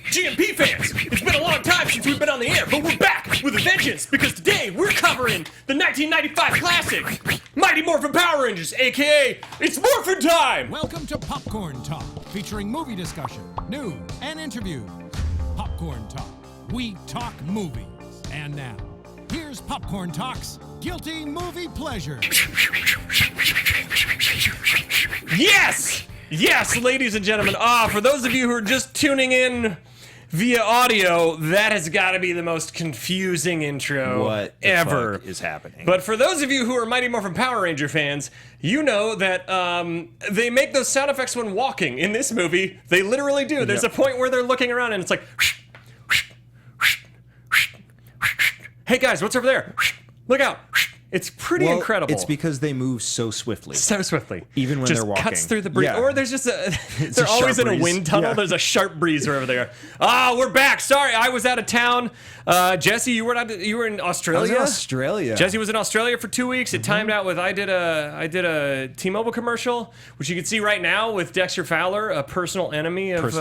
GMP fans, it's been a long time since we've been on the air, but we're back with a vengeance because today we're covering the 1995 classic, Mighty Morphin Power Rangers, aka It's Morphin Time! Welcome to Popcorn Talk, featuring movie discussion, news, and interviews. Popcorn Talk, we talk movies. And now, here's Popcorn Talk's Guilty Movie Pleasure. Yes! Yes, ladies and gentlemen. For those of you who are just tuning in via audio, that has got to be the most confusing intro ever. Fuck is happening? But for those of you who are Mighty Morphin Power Ranger fans, you know that they make those sound effects when walking. In this movie, they literally do. There's a point where they're looking around and it's like, hey guys, what's over there? Look out. It's pretty incredible. It's because they move so swiftly. So swiftly. Even when just they're walking. Cuts through the breeze. Yeah. Or there's just they're always in a wind tunnel. Yeah. There's a sharp breeze wherever they are. We're back. Sorry, I was out of town. Jesse, you were in Australia? I was in Australia. Jesse was in Australia for 2 weeks. It timed out with I did a T-Mobile commercial, which you can see right now with Dexter Fowler, a personal enemy of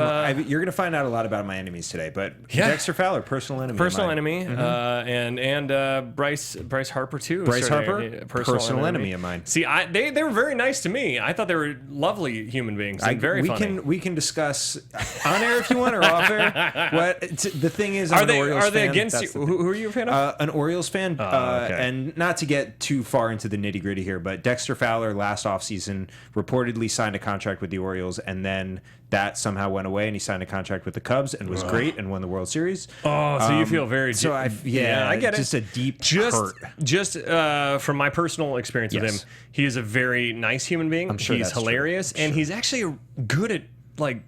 you're gonna find out a lot about my enemies today, but Dexter Fowler, personal enemy. Personal enemy. And Bryce Harper too. Bryce Harper, personal enemy of mine. See, they were very nice to me. I thought they were lovely human beings and very funny. We can discuss on air if you want or off air. The thing is, are they against you? Who are you a fan of? An Orioles fan. Okay. And not to get too far into the nitty gritty here, but Dexter Fowler last offseason reportedly signed a contract with the Orioles, and then that somehow went away, and he signed a contract with the Cubs and was great and won the World Series. So you feel very... I get it. Just a deep hurt. Just from my personal experience with him, he is a very nice human being. I'm sure he's hilarious, and he's actually good at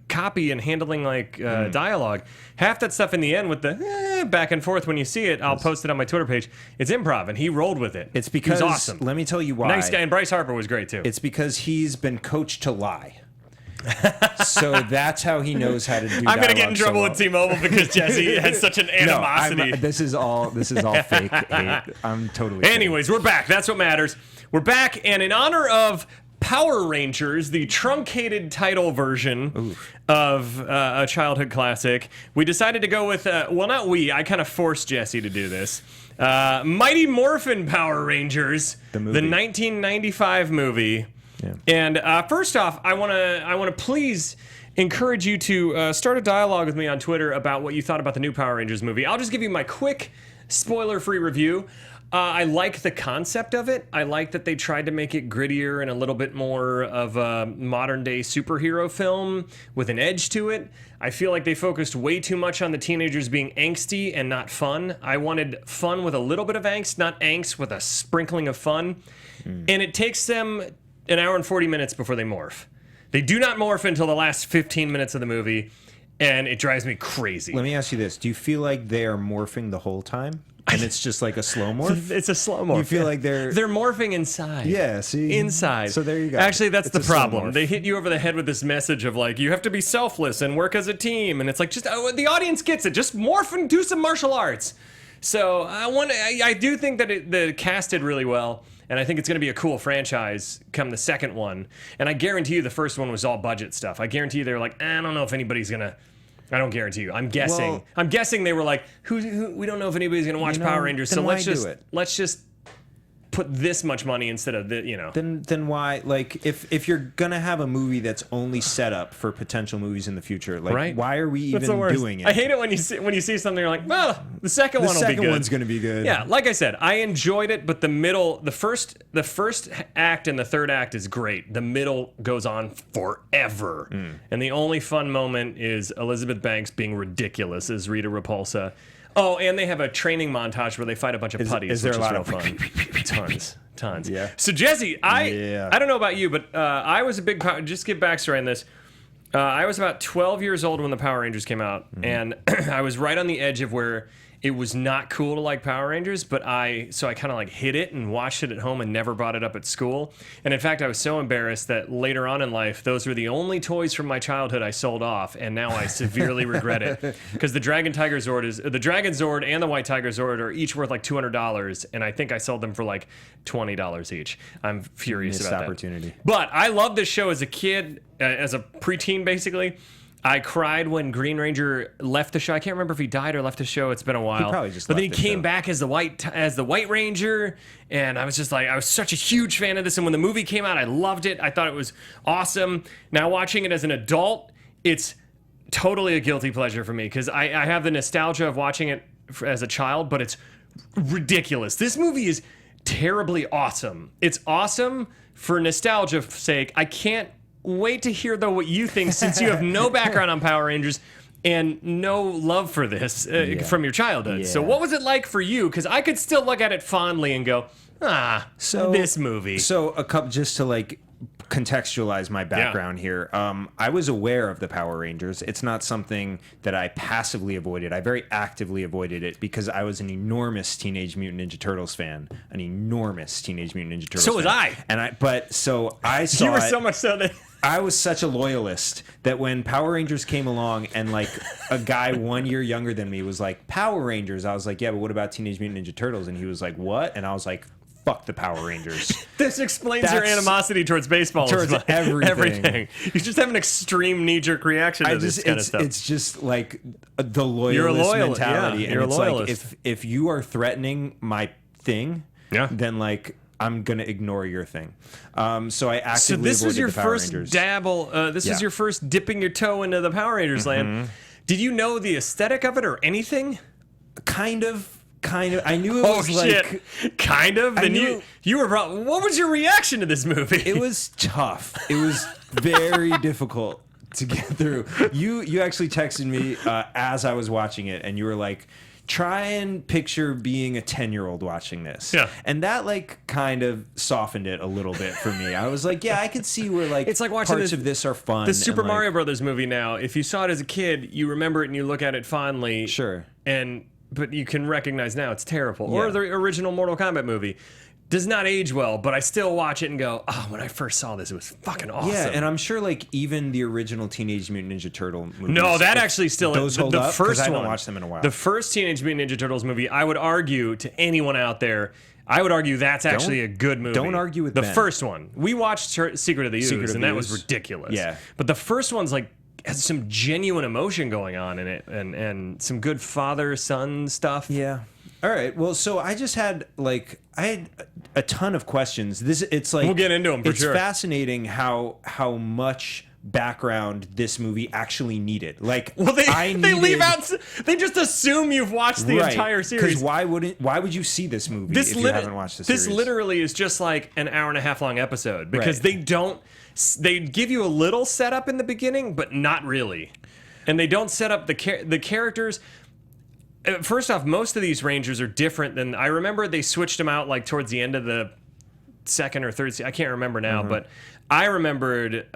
copy and handling dialogue. Half that stuff in the end with the back and forth when you see it, I'll post it on my Twitter page. It's improv, and he rolled with it. It's because he's awesome. Let me tell you why. Nice guy, and Bryce Harper was great too. It's because he's been coached to lie. So that's how he knows how to do. I'm gonna get in trouble with T-Mobile because Jesse has such an animosity. No, this is all fake hate. I'm totally. Anyways, we're back. That's what matters. We're back, and in honor of Power Rangers, the truncated title version of a childhood classic, we decided to go with, not we, I kind of forced Jesse to do this. Mighty Morphin Power Rangers, the 1995 movie. Yeah. And first off, I want to please encourage you to start a dialogue with me on Twitter about what you thought about the new Power Rangers movie. I'll just give you my quick spoiler-free review. I like the concept of it. I like that they tried to make it grittier and a little bit more of a modern-day superhero film with an edge to it. I feel like they focused way too much on the teenagers being angsty and not fun. I wanted fun with a little bit of angst, not angst with a sprinkling of fun. And it takes them an hour and 40 minutes before they morph. They do not morph until the last 15 minutes of the movie, and it drives me crazy. Let me ask you this. Do you feel like they are morphing the whole time? And it's just like a slow morph? It's a slow morph. You feel like they're morphing inside. Yeah, see? Inside. So there you go. Actually, that's the problem. They hit you over the head with this message of you have to be selfless and work as a team. And it's like, the audience gets it. Just morph and do some martial arts. So I do think that the cast did really well. And I think it's going to be a cool franchise come the second one. And I guarantee you the first one was all budget stuff. I guarantee you they were like, I don't know if anybody's going to... I don't guarantee you. I'm guessing. Well, I'm guessing they were like, who we don't know if anybody's going to watch Power Rangers, so let's just put this much money instead of Then why, if you're gonna have a movie that's only set up for potential movies in the future, why are we even doing it? I hate it when you see something, you're like, well, the second one will be good. The second one's gonna be good. Yeah, like I said, I enjoyed it, but the first act and the third act is great. The middle goes on forever, and the only fun moment is Elizabeth Banks being ridiculous as Rita Repulsa. Oh, and they have a training montage where they fight a bunch of putties. Is there which a lot is real of fun? Tons. Yeah. So Jesse, I don't know about you, but I was a big just give backstory on this. I was about 12 years old when the Power Rangers came out, and I was right on the edge of where it was not cool to like Power Rangers, but I kind of hid it and watched it at home and never brought it up at school. And in fact, I was so embarrassed that later on in life, those were the only toys from my childhood I sold off, and now I severely regret it because the Dragon Zord and the White Tiger Zord are each worth $200, and I think I sold them for $20 each. I'm furious about that. Opportunity. But I loved this show as a kid, as a preteen basically. I cried when Green Ranger left the show. I can't remember if he died or left the show. It's been a while. He probably just But then he left the came show. back as the White Ranger, and I was just like, I was such a huge fan of this. And when the movie came out, I loved it. I thought it was awesome. Now watching it as an adult, it's totally a guilty pleasure for me because I have the nostalgia of watching it as a child, but it's ridiculous. This movie is terribly awesome. It's awesome for nostalgia's sake. I can't wait to hear though what you think, since you have no background on Power Rangers and no love for this from your childhood. So what was it like for you? Because I could still look at it fondly and go, this movie. So a couple, just to like contextualize my background here. I was aware of the Power Rangers. It's not something that I passively avoided. I very actively avoided it because I was an enormous Teenage Mutant Ninja Turtles fan. An enormous Teenage Mutant Ninja Turtles So fan. was I. And I saw You were it. so much so that... I was such a loyalist that when Power Rangers came along and like a guy 1 year younger than me was like, Power Rangers, I was like, yeah, but what about Teenage Mutant Ninja Turtles? And he was like, what? And I was like, fuck the Power Rangers. This explains your That's- animosity towards baseball. towards as well. everything. You just have an extreme knee-jerk reaction to this kind of stuff. It's just like the loyalist You're a loyal- mentality. yeah, and you're a it's loyalist. like if you are threatening my thing, then like I'm gonna ignore your thing. So I actively So this avoided was your the Power first Rangers. dabble. This was your first dipping your toe into the Power Rangers land. Did you know the aesthetic of it or anything? Kind of. I knew it Oh was shit! like Kind of. Then knew- you were. What was your reaction to this movie? it was tough. It was very difficult to get through. You actually texted me as I was watching it, and you were like, try and picture being a 10-year-old watching this. Yeah. And that like kind of softened it a little bit for me. I was like, yeah, I could see where like It's like watching parts of this are fun. The Super and, like, Mario Brothers movie now. If you saw it as a kid, you remember it and you look at it fondly. Sure. But you can recognize now it's terrible. Or Yeah. the original Mortal Kombat movie. Does not age well, but I still watch it and go, oh, when I first saw this, it was fucking awesome. Yeah, and I'm sure like even the original Teenage Mutant Ninja Turtle movies. No, that if actually still those hold the up, 'cause first I haven't one. watched them in a while. The first Teenage Mutant Ninja Turtles movie, I would argue to anyone out there, I would argue that's actually a good movie. don't argue with the Ben. first one. We watched Secret of the Ooze, Secret of and the that was Ooze. ridiculous. Yeah. But the first one's like has some genuine emotion going on in it, and some good father-son stuff. Yeah. All right. Well, so I just had like I had a ton of questions. It's like We'll get into 'em for it's sure. fascinating how much background this movie actually needed. Like, Well, they I leave out. They just assume you've watched the entire series. Because why would you see this movie if you haven't watched the This series? literally is just like an hour and a half long episode because Right. they give you a little setup in the beginning, but not really, and they don't set up the characters. First off, most of these Rangers are different than I remember. They switched them out like towards the end of the second or third. I can't remember now, but I remembered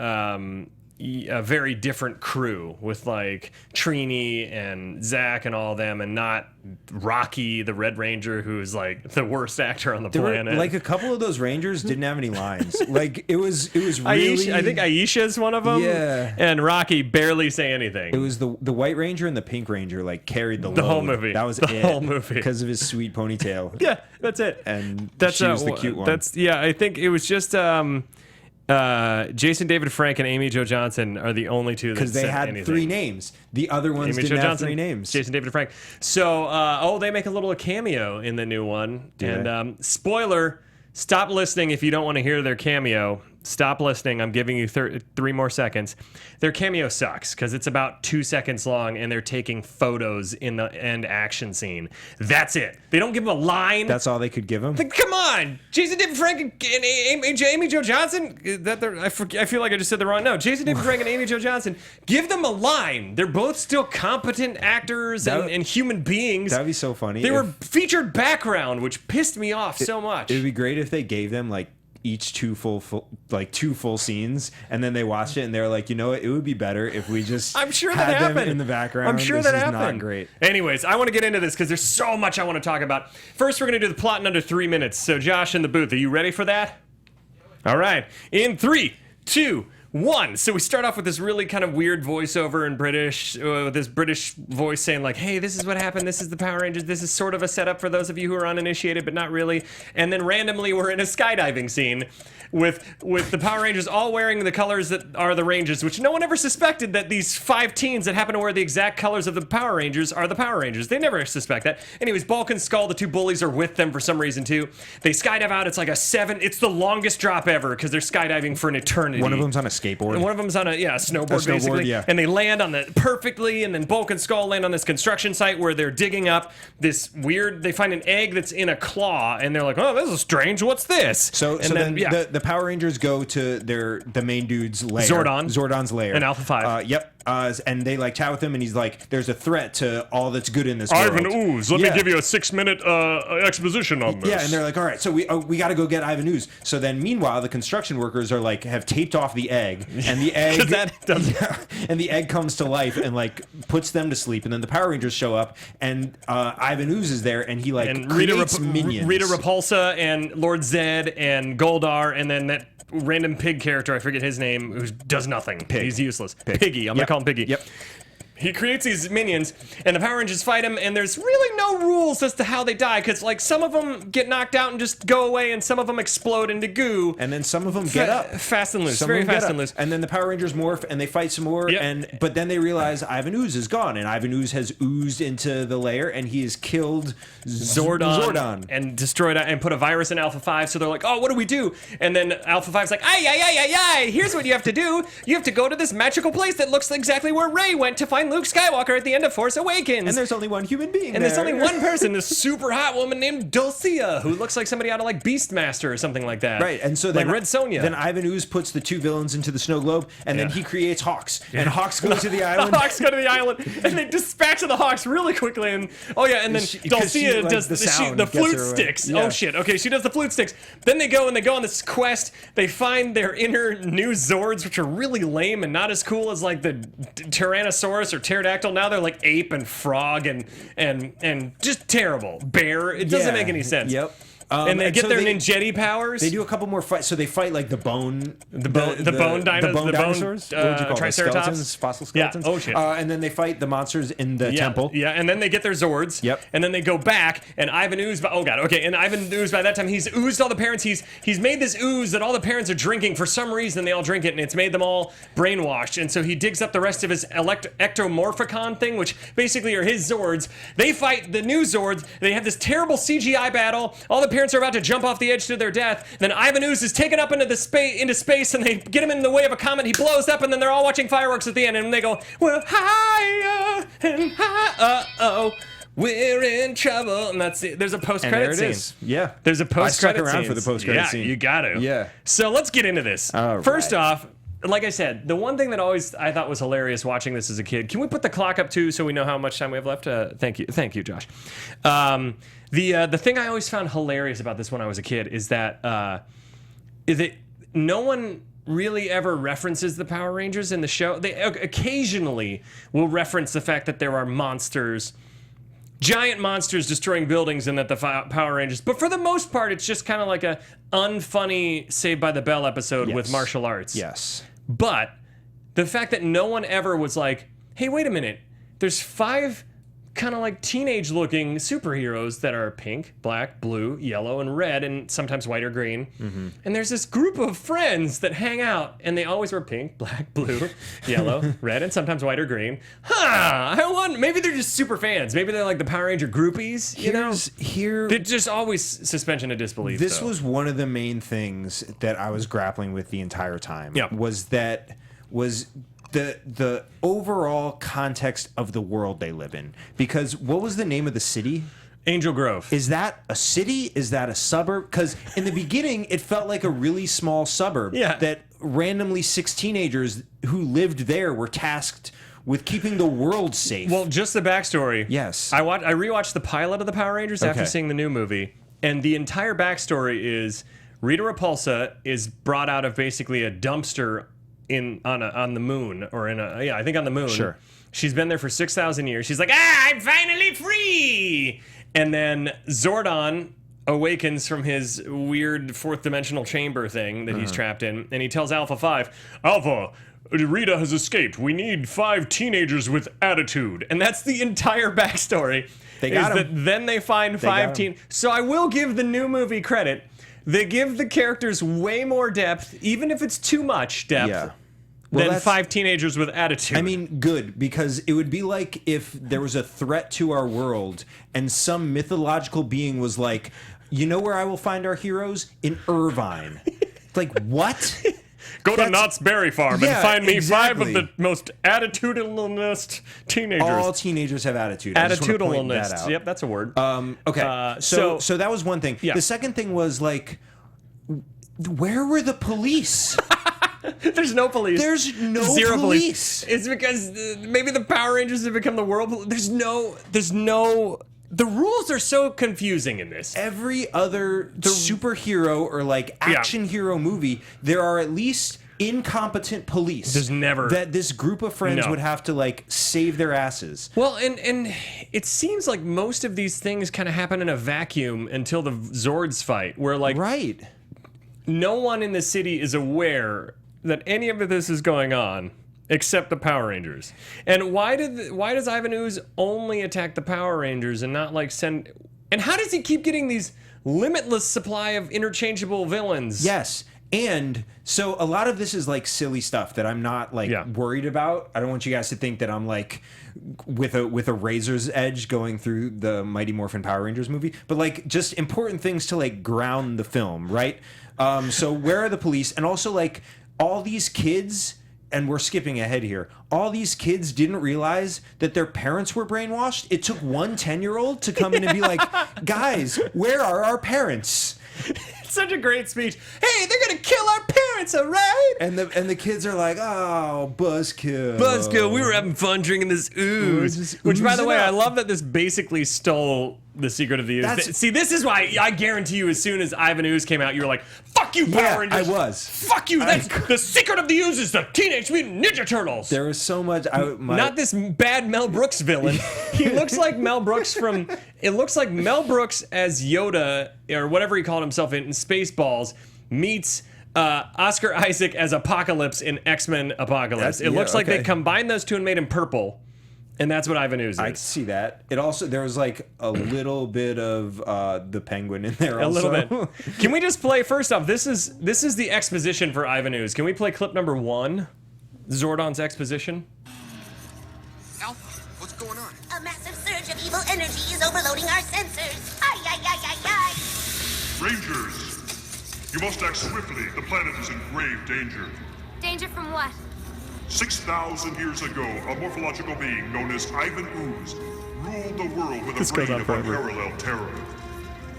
a very different crew with like Trini and Zach and all of them, and not Rocky, the Red Ranger, who's like the worst actor on the There were, planet. like a couple of those Rangers didn't have any lines. Like it was really. Aisha, I think Aisha's one of them. Yeah. And Rocky barely say anything. It was the White Ranger and the Pink Ranger like carried the whole load. movie. That was The it. whole movie. Because of his sweet ponytail. Yeah, that's it. And That's she was the cute one. I think it was just Jason David Frank and Amy Jo Johnson are the only two that Because they said had anything. 3 names. The other ones Amy didn't Jo have Johnson, 3 names. Jason David Frank. So, they make a little cameo in the new one. And spoiler, stop listening if you don't want to hear their cameo. Stop listening. I'm giving you 3 more seconds. Their cameo sucks because it's about 2 seconds long and they're taking photos in the end action scene. That's it. They don't give them a line. That's all they could give him. Come on, Jason David Frank and Amy Jo Johnson. I feel like I just said the wrong. No, Jason David Frank and Amy Jo Johnson. Give them a line. They're both still competent actors and human beings. That'd be so funny. They were featured background, which pissed me off so much. It would be great if they gave them like each two full scenes, and then they watched it and they're like, you know what? It would be better if we just I'm sure had that them happened in the background. I'm sure This that is happened. Not great. Anyways, I want to get into this because there's so much I want to talk about. First, we're going to do the plot in under 3 minutes. So, Josh in the booth, are you ready for that? All right. In 3, 2, 1. So we start off with this really kind of weird voiceover in British, with this British voice saying like, hey, this is what happened. This is the Power Rangers. This is sort of a setup for those of you who are uninitiated, but not really. And then randomly we're in a skydiving scene with the Power Rangers all wearing the colors that are the Rangers, which no one ever suspected that these 5 teens that happen to wear the exact colors of the Power Rangers are the Power Rangers. They never suspect that. Anyways, Bulk and Skull, the 2 bullies, are with them for some reason too. They skydive out. It's like a 7. It's the longest drop ever because they're skydiving for an eternity. One of them's on a skateboard. And one of them's on a snowboard basically. Yeah. And they land on the perfectly, and then Bulk and Skull land on this construction site where they're digging up this weird. They find an egg that's in a claw, and they're like, "Oh, this is strange. What's this?" So then the Power Rangers go to the main dude's lair. Zordon's lair. And Alpha 5. Yep. And they like chat with him, and he's like, "There's a threat to all that's good in this world." Ivan Ooze, let me give you a 6-minute exposition on this. Yeah, and they're like, "All right, so we got to go get Ivan Ooze." So then, meanwhile, the construction workers are like have taped off the egg, and the egg and the egg comes to life and like puts them to sleep. And then the Power Rangers show up, and Ivan Ooze is there, and he like creates minions. Rita Repulsa and Lord Zed and Goldar, and then that random pig character, I forget his name, who does nothing. He's useless. Piggy. I'm going to call him Piggy. Yep. He creates these minions, and the Power Rangers fight him, and there's really no rules as to how they die, because like some of them get knocked out and just go away, and some of them explode into goo. And then some of them get up. Fast and loose. Very fast and loose. And then the Power Rangers morph, and they fight some more, but then they realize Ivan Ooze is gone, and Ivan Ooze has oozed into the lair, and he has killed Zordon. And destroyed and put a virus in Alpha 5, so they're like, "Oh, what do we do?" And then Alpha 5's like, "Ay, here's what you have to do. You have to go to this magical place that looks exactly where Rey went to find Luke Skywalker at the end of Force Awakens." And there's only one human being and there's only one person, this super hot woman named Dulcia, who looks like somebody out of like Beastmaster or something like that. Right, and so like then Red Sonja. Then Ivan Ooze puts the 2 villains into the snow globe, and then he creates Hawks. And Hawks go to the island. The Hawks go to the island, and they dispatch the Hawks really quickly. And then Dulcia does the flute sticks. Yeah. Oh shit! Okay, she does the flute sticks. Then they go on this quest. They find their inner new Zords, which are really lame and not as cool as like the Tyrannosaurus or Pterodactyl. Now they're like ape and frog and just terrible. Bear. It doesn't make any sense. Yep. And they get their ninjetti powers. They do a couple more fights. So they fight like the bone dinosaurs. What would you call Triceratops? Fossil skeletons. Yeah. Oh shit. And then they fight the monsters in the temple. Yeah, and then they get their Zords. Yep. And then they go back, and Ivan Ooze. Oh god. Okay. And Ivan Ooze by that time he's oozed all the parents. He's made this ooze that all the parents are drinking for some reason. They all drink it, and it's made them all brainwashed. And so he digs up the rest of his ectomorphicon thing, which basically are his Zords. They fight the new Zords. They have this terrible CGI battle. All the parents are about to jump off the edge to their death. Then Ivan Ooze is taken up into space, and they get him in the way of a comet. He blows up, and then they're all watching fireworks at the end, and they go, "We're higher and higher. We're in trouble." And that's it. There's a post-credit scene. Is. Yeah. There's a post-credit scene. I stuck around for the post-credit scene. Yeah, you got to. Yeah. So let's get into this. First off, like I said, the one thing that I thought was hilarious watching this as a kid. Can we put the clock up too, so we know how much time we have left? Thank you, Josh. The thing I always found hilarious about this when I was a kid is that no one really ever references the Power Rangers in the show. They occasionally will reference the fact that there are monsters, giant monsters destroying buildings, and that the Power Rangers. But for the most part, it's just kind of like a unfunny Saved by the Bell episode with martial arts. Yes. But the fact that no one ever was like, "Hey, wait a minute. There's 5 kind of like teenage-looking superheroes that are pink, black, blue, yellow, and red, and sometimes white or green. Mm-hmm. And there's this group of friends that hang out, and they always wear pink, black, blue, yellow, red, and sometimes white or green. Maybe they're just super fans. Maybe they're like the Power Ranger groupies, you know? They're just always suspension of disbelief. This was one of the main things that I was grappling with the entire time. Yeah. Was the overall context of the world they live in. Because what was the name of the city? Angel Grove. Is that a city? Is that a suburb? Because in the beginning, it felt like a really small suburb. Yeah. That randomly 6 teenagers who lived there were tasked with keeping the world safe. Well, just the backstory. Yes. I rewatched the pilot of the Power Rangers after seeing the new movie, and the entire backstory is Rita Repulsa is brought out of basically a dumpster on the moon, or I think on the moon. Sure. She's been there for 6,000 years. She's like, I'm finally free. And then Zordon awakens from his weird 4th dimensional chamber thing that he's trapped in, and he tells Alpha 5, "Alpha, Rita has escaped. We need 5 teenagers with attitude." And that's the entire backstory. They got him. Then they find 5 teen. So I will give the new movie credit. They give the characters way more depth, even if it's too much depth. Yeah. Well, than 5 teenagers with attitude. I mean, good, because it would be like if there was a threat to our world and some mythological being was like, you know where I will find our heroes? In Irvine. Like, what? Go to Knott's Berry Farm and find me exactly. 5 of the most attitudinalist teenagers. All teenagers have attitude. I just wanna point that Attitudinalist. out. Yep, that's a word. Okay. So that was one thing. Yeah. The second thing was like, where were the police? There's no police. There's no Zero police. It's because maybe the Power Rangers have become the world. There's no. The rules are so confusing in this. Every other superhero or like action hero movie, there are at least incompetent police. There's never that this group of friends No. would have to like save their asses. Well, and it seems like most of these things kind of happen in a vacuum until the Zords fight, where like Right. no one in the city is aware that any of this is going on except the Power Rangers. And why does Ivan Ooze only attack the Power Rangers and not like send? And how does he keep getting these limitless supply of interchangeable villains? Yes. And so a lot of this is like silly stuff that I'm not like worried about. I don't want you guys to think that I'm like with a razor's edge going through the Mighty Morphin Power Rangers movie, but like just important things to like ground the film, right? So where are the police? And also like all these kids, and we're skipping ahead here, all these kids didn't realize that their parents were brainwashed. It took one 10-year-old to come in and be like, guys, where are our parents? Such a great speech. Hey, they're gonna kill our parents, all right? And the kids are like, oh, buzzkill. Buzzkill, we were having fun drinking this ooze. Which, by the way, I love that this basically stole the secret of the ooze. See, this is why I guarantee you, as soon as Ivan Ooze came out, you were like, fuck you, Power Rangers. I was. Fuck you. That's the secret of the ooze is the Teenage Mutant Ninja Turtles. There was so much. Not this bad Mel Brooks villain. He looks like Mel Brooks from. It looks like Mel Brooks as Yoda or whatever he called himself in Spaceballs meets Oscar Isaac as Apocalypse in X-Men Apocalypse. It looks like they combined those two and made him purple. And that's what Ivan Ooze is. I see that. It also, there was like a little bit of the Penguin in there also. A little bit. Can we just play, first off, this is the exposition for Ivan Ooze. Can we play clip number 1? Zordon's exposition. Alpha, what's going on? A massive surge of evil energy is overloading our sensors. Ay, ay, ay, ay, ay. Rangers, you must act swiftly. The planet is in grave danger. Danger from what? 6,000 years ago, a morphological being known as Ivan Ooze ruled the world with a goes reign on of forever. unparalleled terror.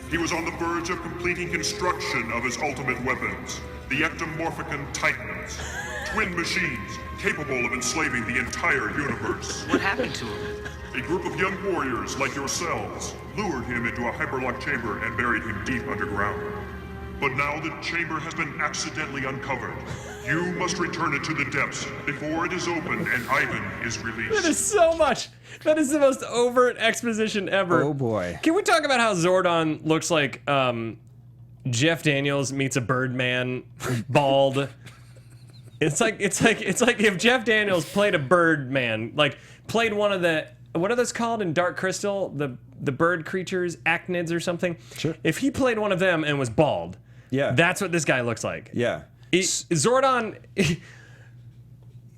He was on the verge of completing construction of his ultimate weapons, the Ectomorphicon Titans, twin machines capable of enslaving the entire universe. What happened to him? A group of young warriors like yourselves lured him into a hyperlock chamber and buried him deep underground. But now the chamber has been accidentally uncovered. You must return it to the depths before it is opened and Ivan is released. That is so much. That is the most overt exposition ever. Oh boy. Can we talk about how Zordon looks like Jeff Daniels meets a Birdman, bald? It's like if Jeff Daniels played a Birdman, like played one of the, what are those called in Dark Crystal? The bird creatures, acnids or something. Sure. If he played one of them and was bald, that's what this guy looks like. Yeah. Zordon,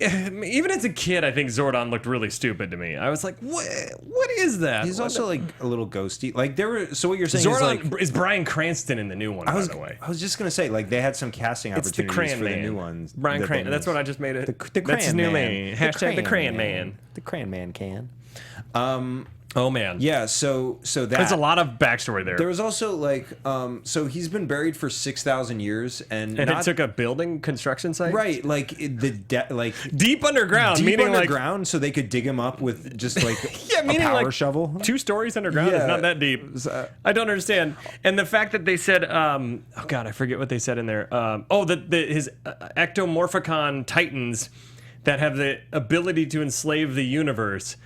even as a kid, I think Zordon looked really stupid to me. I was like, what is that? He's also like a little ghosty. Like there were, so what you're saying Zordon is like, is Bryan Cranston in the new one, by the way. I was just gonna say, like they had some casting It's the opportunities Crayon for Man. the new ones. Bryan the Cranston. That's ones. what I just made it. The That's his Crayon new Man. name. Hashtag the Crayon Man. The Crayon Man can. Oh man. Yeah. So that There's a lot of backstory there. There was also like, so he's been buried for 6,000 years, and it took a building construction site, right, like deep underground, deep meaning underground, so they could dig him up with just like yeah, meaning a power like shovel. 2 stories underground is not that deep. I don't understand. And the fact that they said, oh god, I forget what they said in there. His Ectomorphicon Titans that have the ability to enslave the universe.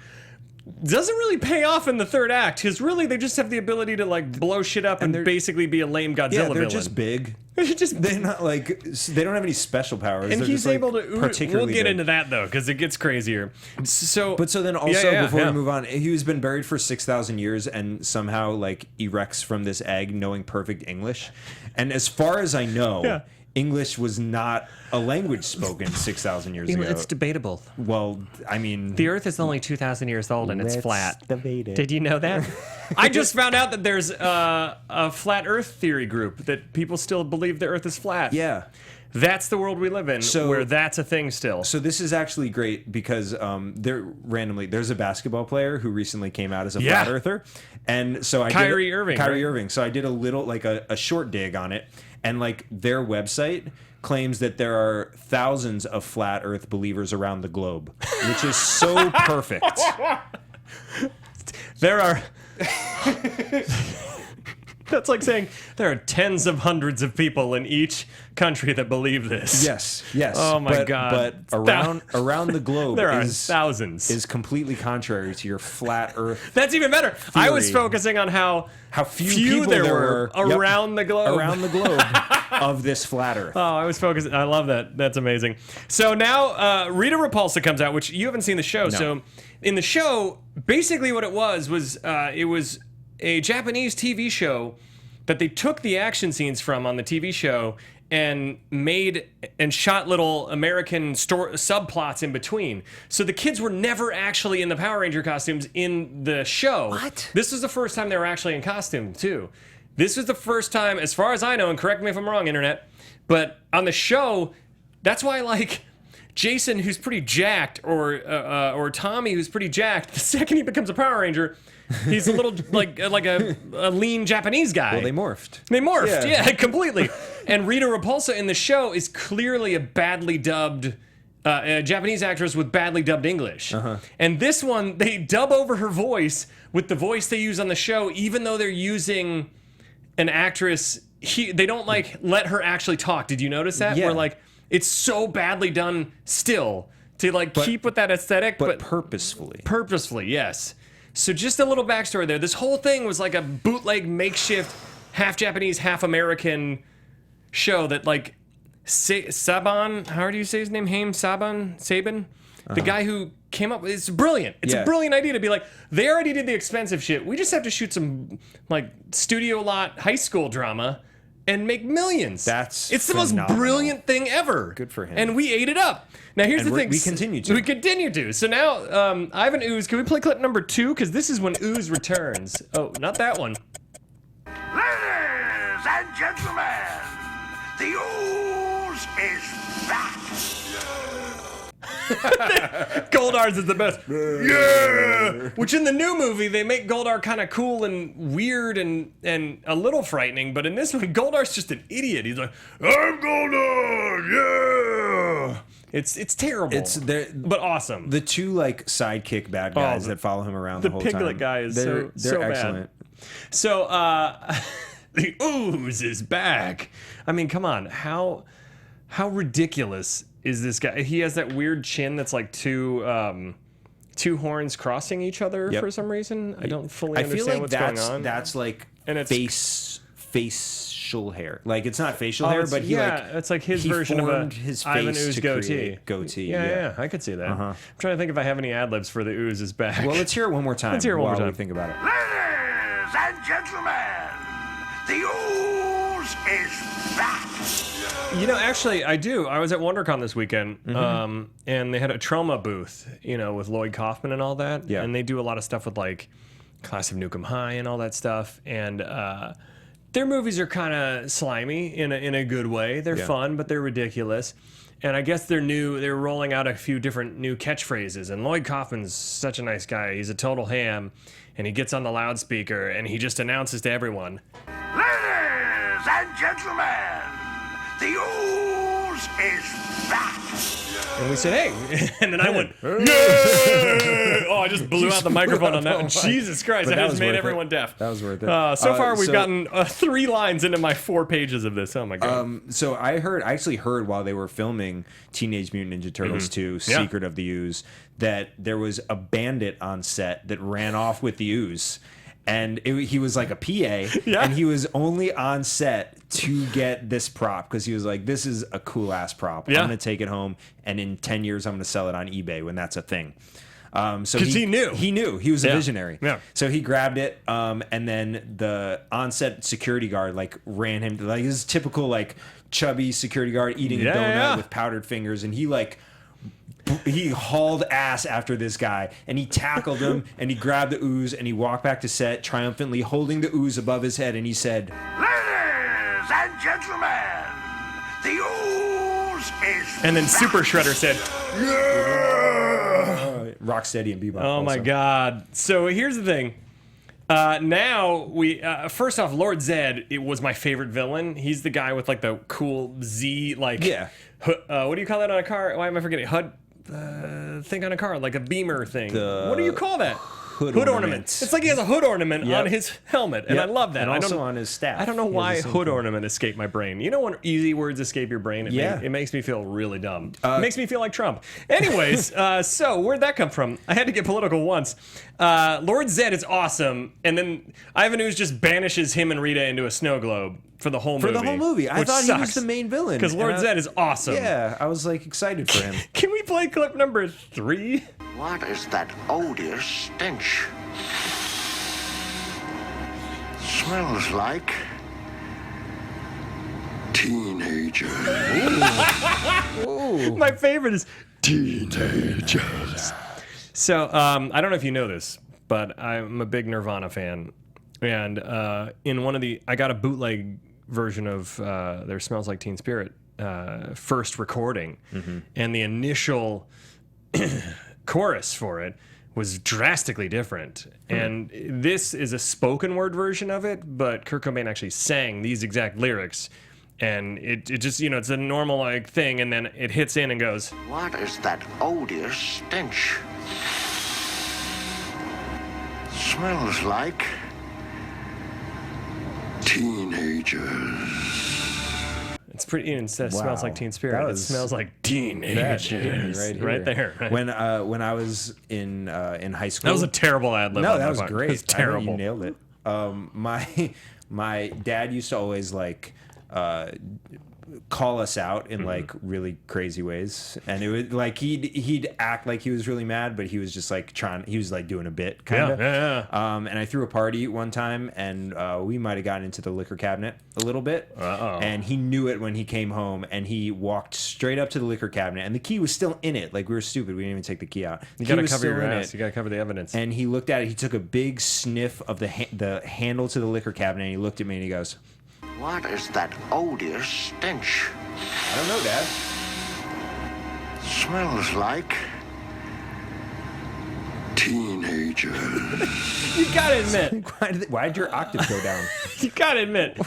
doesn't really pay off in the third act, because really they just have the ability to like blow shit up and basically be a lame Godzilla Yeah, they're villain. just big. Just They're not like they don't have any special powers. and They're he's just, like, able to. particularly We'll get big. into that though, because it gets crazier. So, But so then also before yeah. we move on, he's been buried for 6,000 years and somehow like erects from this egg knowing perfect English. And as far as I know, Yeah. English was not a language spoken 6,000 years ago. it's debatable. Well, I mean, The Earth is only 2,000 years old and it's flat. debate it. Did you know that? I just found out that there's a flat Earth theory group that people still believe the Earth is flat. Yeah. That's the world we live in, where that's a thing still. So this is actually great because there's a basketball player who recently came out as a flat earther, and so Kyrie Irving, Kyrie right? Irving. So I did a little like a short dig on it, and like their website claims that there are thousands of flat Earth believers around the globe, which is so perfect. There are. That's like saying there are tens of hundreds of people in each country that believe this. Yes. Oh my God! But around the globe There are is thousands. is completely contrary to your flat Earth. That's even better. I was Theory. focusing on how Few few people there were Yep. around the globe. Around the globe of this flat Earth. Oh, I was focusing. I love that. That's amazing. So now Rita Repulsa comes out, which you haven't seen the show. No. So in the show, basically what it was it was a Japanese TV show that they took the action scenes from on the TV show and made and shot little American subplots in between. So the kids were never actually in the Power Ranger costumes in the show. What? This was the first time they were actually in costume, too. This was the first time, as far as I know, and correct me if I'm wrong, Internet, but on the show, that's why, like, Jason, who's pretty jacked, or Tommy, who's pretty jacked, the second he becomes a Power Ranger, he's a little like a lean Japanese guy. Well, they morphed. They morphed, Yeah. yeah, completely. And Rita Repulsa in the show is clearly a badly dubbed a Japanese actress with badly dubbed English. And this one, they dub over her voice with the voice they use on the show, even though they're using an actress. They don't like let her actually talk. Did you notice that? Yeah. Where like it's so badly done still to like keep with that aesthetic, But purposefully. purposefully, yes. So just a little backstory there. This whole thing was like a bootleg makeshift, half Japanese, half American show that like Saban, how do you say his name? Saban? The guy who came up with it's brilliant. It's a brilliant idea to be like, they already did the expensive shit. We just have to shoot some like studio lot high school drama and make millions. It's the most phenomenal. brilliant thing ever. Good for him. And we ate it up. Now here's And the thing. we continue to. We continue to. So now, Ivan Ooze, can we play clip number 2? Because this is when Ooze returns. Oh, not that one. Ladies and gentlemen, the Ooze is back. Goldar's is the best. Yeah! Which in the new movie, they make Goldar kind of cool and weird and a little frightening. But in this one, Goldar's just an idiot. He's like, I'm Goldar! Yeah! It's terrible. But awesome. The two like sidekick bad guys that follow him around the whole time. The Piglet guy is they're so bad. excellent. So, the Ooze is back. I mean, come on. How ridiculous is this guy? He has that weird chin that's like two horns crossing each other for some reason. I don't fully understand what's going on. That's like And it's- facial hair. Like it's not facial hair, but it's like his he version of a formed his Ivan face Ooze to goatee. create goatee. Yeah, I could see that. I'm trying to think if I have any ad libs for the Ooze is back. Well, let's hear it one more time. Let's hear it one more while time. we think about it. Ladies and gentlemen, the Ooze is back. You know, actually, I do. I was at WonderCon this weekend, and they had a trauma booth, with Lloyd Kaufman and all that. Yeah. And they do a lot of stuff with, like, Class of Nukem High and all that stuff. And their movies are kind of slimy in a good way. They're fun, but they're ridiculous. And I guess they're rolling out a few different new catchphrases. And Lloyd Kaufman's such a nice guy. He's a total ham. And he gets on the loudspeaker, and he just announces to everyone, Ladies and gentlemen, the Ooze is back. and we said, hey. And then I went, yeah! Oh, I just blew out the microphone on that one. Jesus Christ, But I that just was made worth everyone it. deaf. That was worth it. So far, we've so- gotten 3 lines into my 4 pages of this. Oh my god. So I actually heard while they were filming Teenage Mutant Ninja Turtles 2: Yeah. Secret of the Ooze that there was a bandit on set that ran off with the ooze. And he was like a PA, and he was only on set to get this prop because he was like, this is a cool ass prop. Yeah. I'm going to take it home, and in 10 years, I'm going to sell it on eBay when that's a thing. So 'Cause he knew. He knew. He was a Yeah. visionary. Yeah. So he grabbed it, and then the on-set security guard like ran him to like this typical like chubby security guard eating a Yeah, donut yeah. with powdered fingers, and he hauled ass after this guy, and he tackled him, and he grabbed the ooze, and he walked back to set triumphantly holding the ooze above his head, and he said, Ladies and gentlemen, the ooze is And then Super Shredder said, Rocksteady and Bebop. "Oh my also. god." So here's the thing. Now we first off, Lord Zed. It was my favorite villain. He's the guy with like the cool Z like. Yeah. What do you call that on a car? Why am I forgetting? HUD thing on a car, like a beamer thing. What do you call that? Hood ornament. ornament. It's like he has a hood ornament Yep. on his helmet, and Yep. I love that. And I also don't, on his staff. I don't know He has why the same hood thing. ornament escaped my brain. You know when easy words escape your brain? Yeah. It makes me feel really dumb. It makes me feel like Trump. Anyways, so where'd that come from? I had to get political once. Lord Zed is awesome, and then Ivan Ooze just banishes him and Rita into a snow globe for the whole movie. For the whole movie. I which thought he was sucks, the main villain. because Lord and Zed is awesome. Yeah, I was like excited for him. Can we play clip number 3? What is that odious stench? Smells like teenagers. My favorite is teenagers. So I don't know if you know this, but I'm a big Nirvana fan, and in one of I got a bootleg version of their "Smells Like Teen Spirit" first recording, and the initial chorus for it was drastically different. And this is a spoken word version of it, but Kurt Cobain actually sang these exact lyrics. And it just, it's a normal like thing, and then it hits in and goes, What is that odious stench? Smells like teenagers. it's pretty, instead of smells Wow. like Teen Spirit, That it was- smells like That hit teenagers. me Right there. Right? When I was in high school, That was a terrible ad lib. no, on that my was part. great. It was terrible. You nailed it. My dad used to always like call us out in like really crazy ways, and it would like he'd act like he was really mad, but he was just like he was like doing a bit kind of. Yeah. And I threw a party one time, and we might have gotten into the liquor cabinet a little bit. And he knew it when he came home, and he walked straight up to the liquor cabinet, and the key was still in it. Like, we were stupid, we didn't even take the key out. You Key gotta was cover still your in ass. it. You gotta cover the evidence. And he looked at it. He took a big sniff of the handle to the liquor cabinet, and he looked at me and he goes, What is that odious stench? I don't know, Dad. Smells like teenagers. You gotta admit, Why did your octave go down? you gotta admit,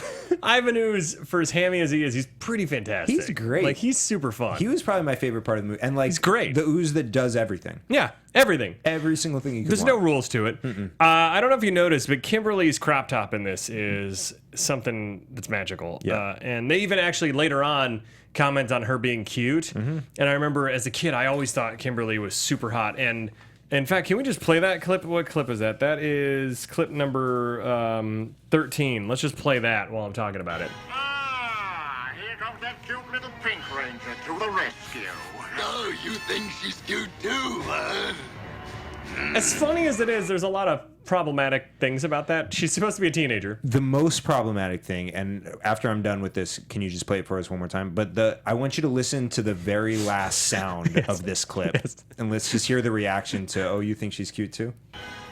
Ivan Ooze, for as hammy as he is, he's pretty fantastic. He's great. Like, he's super fun. He was probably my favorite part of the movie. And like, He's great. The ooze that does everything. Yeah, everything. Every single thing you could There's want. no rules to it. I don't know if you noticed, but Kimberly's crop top in this is something that's magical. Yeah. And they even actually later on comment on her being cute. And I remember as a kid, I always thought Kimberly was super hot. And in fact, can we just play that clip? What clip is that? That is clip number 13. Let's just play that while I'm talking about it. Ah, here comes that cute little pink ranger to the rescue. Oh, you think she's cute too, huh? As funny as it is, there's a lot of problematic things about that. She's supposed to be a teenager. The most problematic thing, and after I'm done with this, can you just play it for us one more time? But I want you to listen to the very last sound of this clip, and let's just hear the reaction to, oh, you think she's cute too?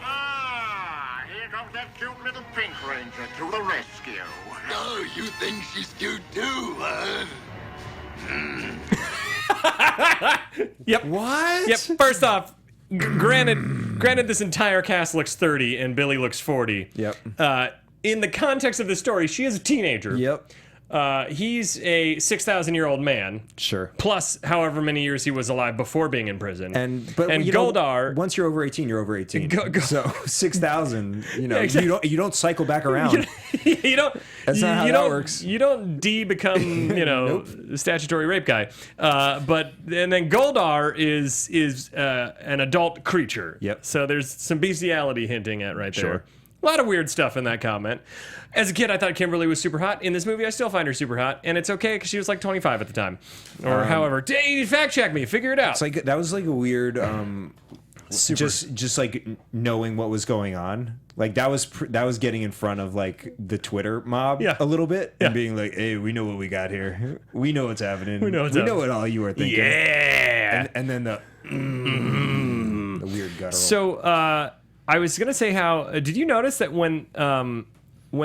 Ah, here comes that cute little pink ranger to the rescue. Oh, you think she's cute too, huh? Yep. What? Yep. First off, granted, this entire cast looks 30 and Billy looks 40. Yep. In the context of the story, she is a teenager. Yep. he's a 6,000-year-old man. Sure. Plus however many years he was alive before being in prison. And Goldar, once you're over 18, you're over 18. So 6,000, you don't cycle back around. you don't. That's not how that works. You don't become Nope. statutory rape guy. And then Goldar is an adult creature. Yep. So there's some bestiality hinting at right there. Sure. A lot of weird stuff in that comment. As a kid, I thought Kimberly was super hot. In this movie, I still find her super hot, and it's okay because she was like 25 at the time, or however. Fact check me, figure it out. It's like that was like a weird, just like knowing what was going on. Like that was getting in front of like the Twitter mob a little bit and being like, hey, we know what we got here. We know what's happening. We know what all you are thinking. Yeah. And then the weird guttural. So I was gonna say how did you notice that when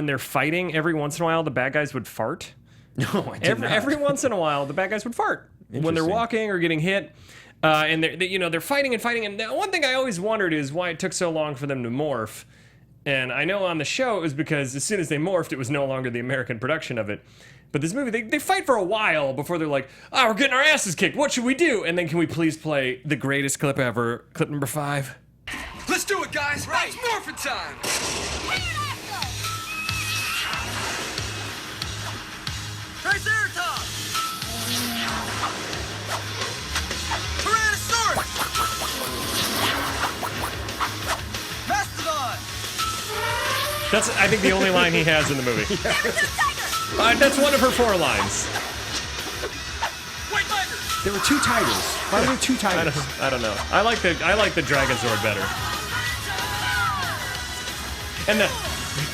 they're fighting, every once in a while the bad guys would fart? No, I did not. Every once in a while the bad guys would fart when they're walking or getting hit. And they're fighting and fighting. And the one thing I always wondered is why it took so long for them to morph. And I know on the show it was because as soon as they morphed, it was no longer the American production of it. But this movie, they fight for a while before they're like, we're getting our asses kicked. What should we do? And then can we please play the greatest clip ever, clip number 5? Let's do it, guys. Right. It's morphin' time. Triceratops. Tyrannosaurus. Mastodon. That's, I think, the only line he has in the movie. That's one of her 4 lines. White tiger. There were 2 tigers. Why were there 2 tigers? I don't know. I like the Dragonzord better. And the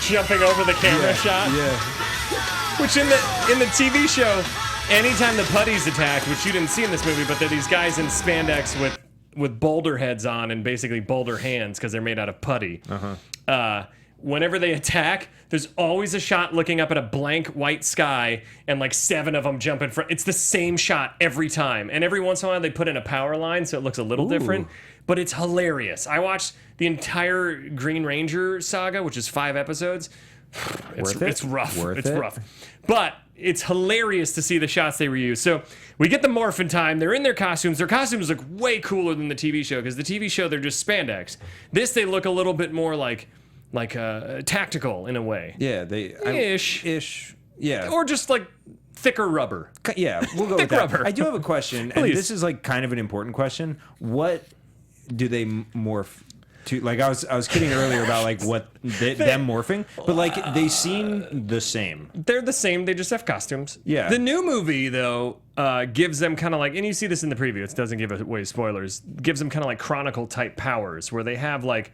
jumping over the camera shot. Yeah. Which in the TV show, anytime the putties attack, which you didn't see in this movie, but they're these guys in spandex with boulder heads on and basically boulder hands because they're made out of putty. Whenever they attack, there's always a shot looking up at a blank white sky and like 7 of them jump in front. It's the same shot every time. And every once in a while they put in a power line so it looks a little different. But it's hilarious. I watched the entire Green Ranger saga, which is 5 episodes. It's rough. It's rough. But it's hilarious to see the shots they reuse. So we get the morphin' time. They're in their costumes. Their costumes look way cooler than the TV show because the TV show, they're just spandex. This, they look a little bit more like tactical in a way. Yeah, ish. Yeah. Or just like thicker rubber. Yeah, we'll go with Thick that. rubber. I do have a question, and this is like kind of an important question. What do they morph to? Like I was kidding earlier about like what them morphing, but like they seem the same. They're the same. They just have costumes. Yeah. The new movie though gives them kind of like, and you see this in the preview. It doesn't give away spoilers. Gives them kind of like Chronicle type powers where they have like